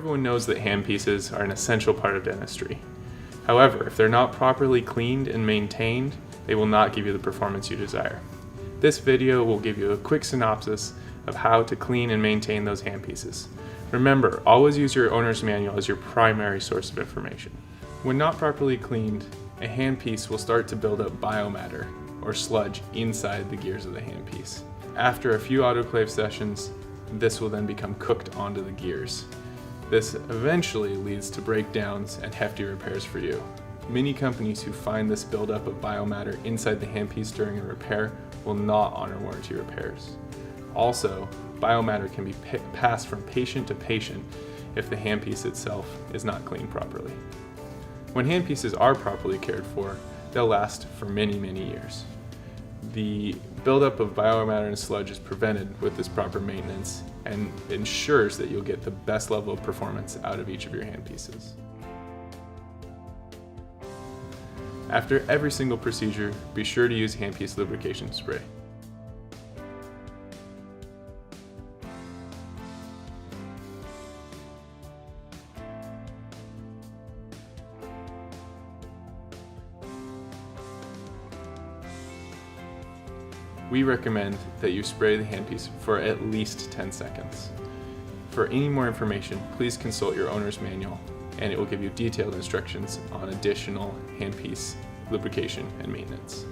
everyone knows that handpieces are an essential part of dentistry. However, if they're not properly cleaned and maintained, they will not give you the performance you desire. This video will give you a quick synopsis of how to clean and maintain those handpieces. Remember, always use your owner's manual as your primary source of information. When not properly cleaned, a handpiece will start to build up biomatter, or sludge, inside the gears of the handpiece. After a few autoclave sessions, this will then become cooked onto the gears. This eventually leads to breakdowns and hefty repairs for you. Many companies who find this buildup of biomatter inside the handpiece during a repair will not honor warranty repairs. Also, biomatter can be passed from patient to patient if the handpiece itself is not cleaned properly. When handpieces are properly cared for, they'll last for many, many years. The buildup of biomatter and sludge is prevented with this proper maintenance and ensures that you'll get the best level of performance out of each of your handpieces. After every single procedure, be sure to use handpiece lubrication spray. We recommend that you spray the handpiece for at least 10 seconds. For any more information, please consult your owner's manual, and it will give you detailed instructions on additional handpiece lubrication and maintenance.